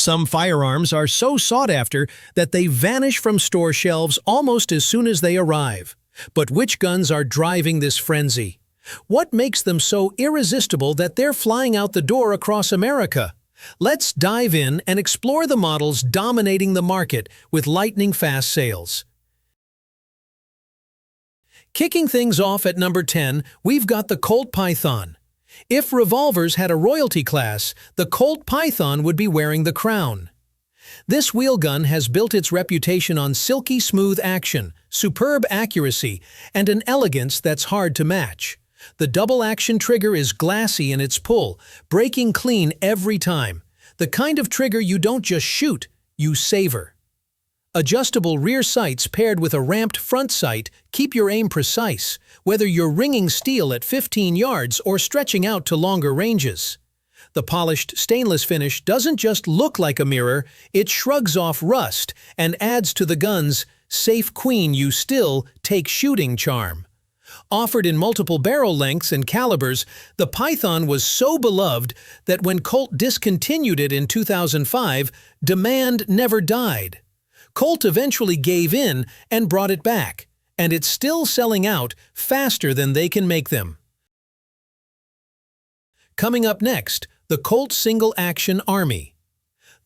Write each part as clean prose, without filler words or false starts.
Some firearms are so sought after that they vanish from store shelves almost as soon as they arrive. But which guns are driving this frenzy? What makes them so irresistible that they're flying out the door across America? Let's dive in and explore the models dominating the market with lightning-fast sales. Kicking things off at number 10, we've got the Colt Python. If revolvers had a royalty class, the Colt Python would be wearing the crown. This wheel gun has built its reputation on silky smooth action, superb accuracy, and an elegance that's hard to match. The double-action trigger is glassy in its pull, breaking clean every time. The kind of trigger you don't just shoot, you savor. Adjustable rear sights paired with a ramped front sight keep your aim precise, whether you're ringing steel at 15 yards or stretching out to longer ranges. The polished stainless finish doesn't just look like a mirror, it shrugs off rust and adds to the gun's "safe queen you still take" shooting charm. Offered in multiple barrel lengths and calibers, the Python was so beloved that when Colt discontinued it in 2005, demand never died. Colt eventually gave in and brought it back, and it's still selling out faster than they can make them. Coming up next, the Colt Single Action Army.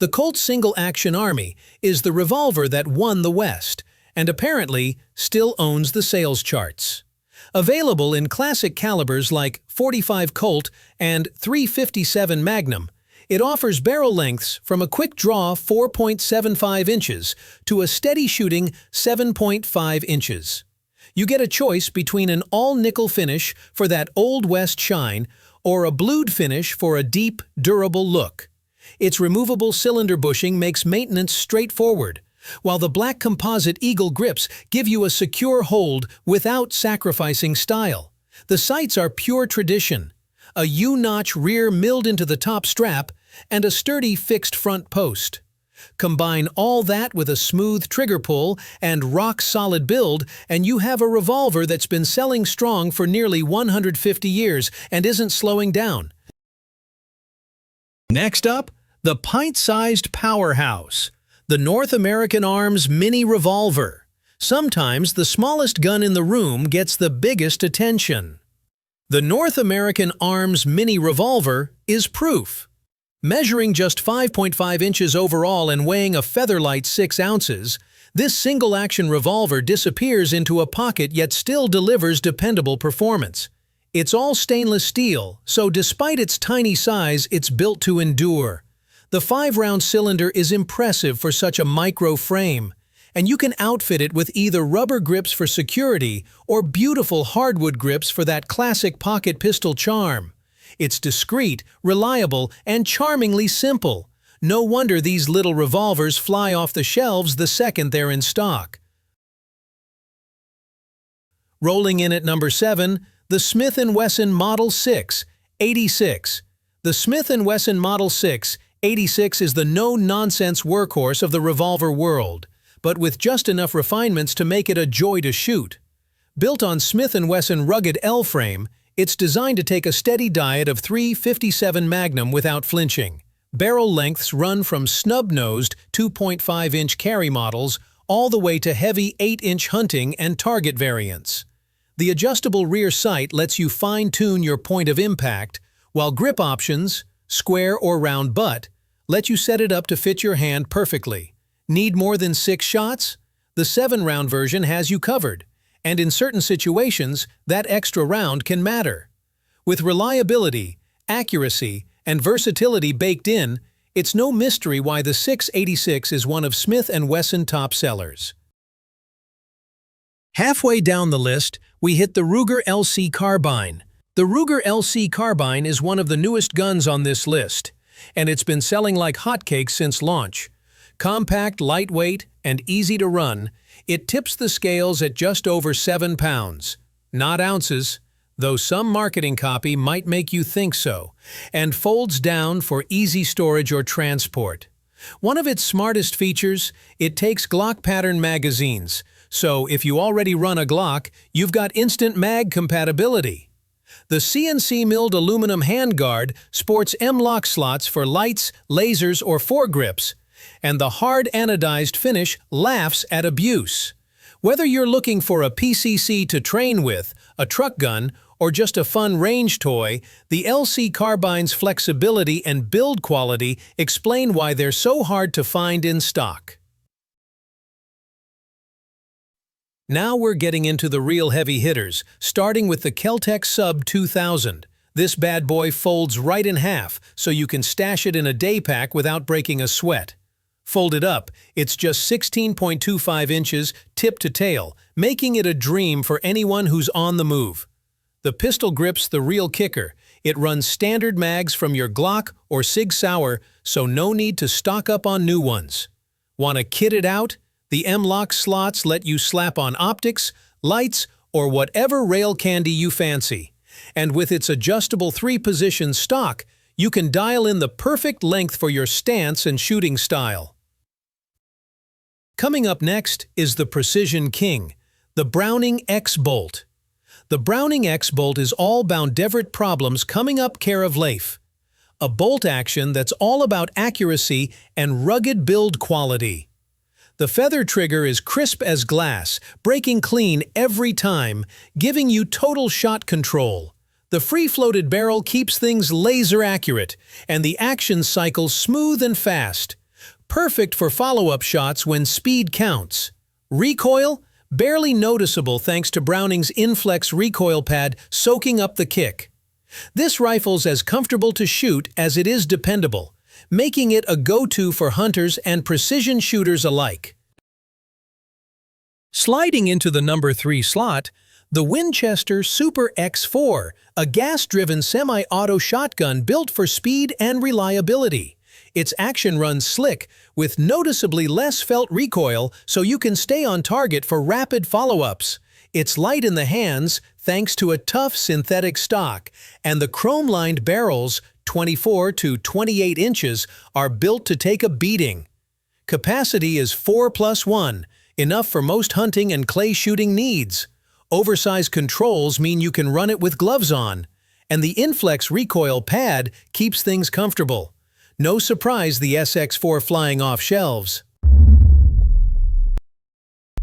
The Colt Single Action Army is the revolver that won the West, and apparently still owns the sales charts. Available in classic calibers like .45 Colt and .357 Magnum, it offers barrel lengths from a quick-draw 4.75 inches to a steady-shooting 7.5 inches. You get a choice between an all-nickel finish for that Old West shine or a blued finish for a deep, durable look. Its removable cylinder bushing makes maintenance straightforward, while the black composite eagle grips give you a secure hold without sacrificing style. The sights are pure tradition. A U-notch rear milled into the top strap, and a sturdy fixed front post. Combine all that with a smooth trigger pull and rock-solid build, and you have a revolver that's been selling strong for nearly 150 years and isn't slowing down. Next up, the pint-sized powerhouse, the North American Arms Mini Revolver. Sometimes the smallest gun in the room gets the biggest attention. The North American Arms Mini Revolver is proof. Measuring just 5.5 inches overall and weighing a featherlight 6 ounces, this single-action revolver disappears into a pocket yet still delivers dependable performance. It's all stainless steel, so despite its tiny size, it's built to endure. The 5-round cylinder is impressive for such a micro frame, and you can outfit it with either rubber grips for security or beautiful hardwood grips for that classic pocket pistol charm. It's discreet, reliable, and charmingly simple. No wonder these little revolvers fly off the shelves the second they're in stock. Rolling in at number 7, the Smith & Wesson Model 6-86. The Smith & Wesson Model 6-86 is the no-nonsense workhorse of the revolver world, but with just enough refinements to make it a joy to shoot. Built on Smith & Wesson rugged L-frame, it's designed to take a steady diet of .357 Magnum without flinching. Barrel lengths run from snub-nosed 2.5-inch carry models all the way to heavy 8-inch hunting and target variants. The adjustable rear sight lets you fine-tune your point of impact, while grip options, square or round butt, let you set it up to fit your hand perfectly. Need more than 6 shots? The 7-round version has you covered. And in certain situations, that extra round can matter. With reliability, accuracy, and versatility baked in, it's no mystery why the 686 is one of Smith & Wesson top sellers. Halfway down the list, we hit the Ruger LC Carbine. The Ruger LC Carbine is one of the newest guns on this list, and it's been selling like hotcakes since launch. Compact, lightweight, and easy to run, it tips the scales at just over 7 pounds. Not ounces, though some marketing copy might make you think so, and folds down for easy storage or transport. One of its smartest features, it takes Glock pattern magazines, so if you already run a Glock, you've got instant mag compatibility. The CNC-milled aluminum handguard sports M-lock slots for lights, lasers, or foregrips, and the hard anodized finish laughs at abuse. Whether you're looking for a PCC to train with, a truck gun, or just a fun range toy, the LC Carbine's flexibility and build quality explain why they're so hard to find in stock. Now we're getting into the real heavy hitters, starting with the Kel-Tec SUB-2000. This bad boy folds right in half, so you can stash it in a day pack without breaking a sweat. Folded up, it's just 16.25 inches tip to tail, making it a dream for anyone who's on the move. The pistol grip's the real kicker. It runs standard mags from your Glock or Sig Sauer, so no need to stock up on new ones. Want to kit it out? The M-lock slots let you slap on optics, lights, or whatever rail candy you fancy. And with its adjustable 3-position stock, you can dial in the perfect length for your stance and shooting style. Coming up next is the Precision King, the Browning X-Bolt. The Browning X-Bolt is all bound-Deverett problems coming up care of Leif. A bolt action that's all about accuracy and rugged build quality. The feather trigger is crisp as glass, breaking clean every time, giving you total shot control. The free-floated barrel keeps things laser accurate, and the action cycle smooth and fast. Perfect for follow-up shots when speed counts. Recoil? Barely noticeable thanks to Browning's Inflex recoil pad soaking up the kick. This rifle's as comfortable to shoot as it is dependable, making it a go-to for hunters and precision shooters alike. Sliding into the number 3 slot, the Winchester SX4, a gas-driven semi-auto shotgun built for speed and reliability. Its action runs slick, with noticeably less felt recoil so you can stay on target for rapid follow-ups. It's light in the hands thanks to a tough synthetic stock, and the chrome-lined barrels, 24 to 28 inches, are built to take a beating. Capacity is 4+1, enough for most hunting and clay shooting needs. Oversized controls mean you can run it with gloves on, and the Inflex recoil pad keeps things comfortable. No surprise the SX4 flying off shelves.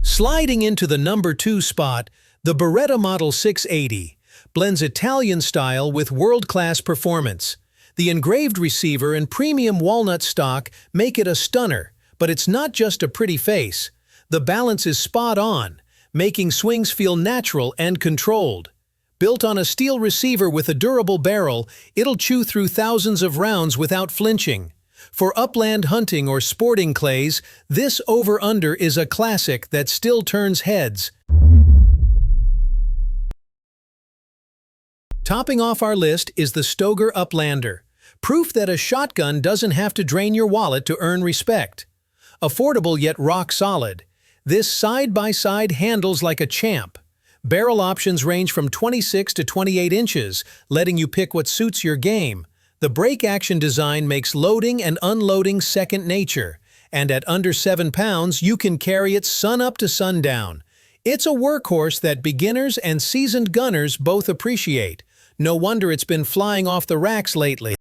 Sliding into the number 2 spot, the Beretta Model 680 blends Italian style with world-class performance. The engraved receiver and premium walnut stock make it a stunner, but it's not just a pretty face. The balance is spot on, making swings feel natural and controlled. Built on a steel receiver with a durable barrel, it'll chew through thousands of rounds without flinching. For upland hunting or sporting clays, this over-under is a classic that still turns heads. Topping off our list is the Stoeger Uplander, proof that a shotgun doesn't have to drain your wallet to earn respect. Affordable yet rock solid, this side-by-side handles like a champ. Barrel options range from 26 to 28 inches, letting you pick what suits your game. The break action design makes loading and unloading second nature, and at under 7 pounds, you can carry it sun up to sundown. It's a workhorse that beginners and seasoned gunners both appreciate. No wonder it's been flying off the racks lately.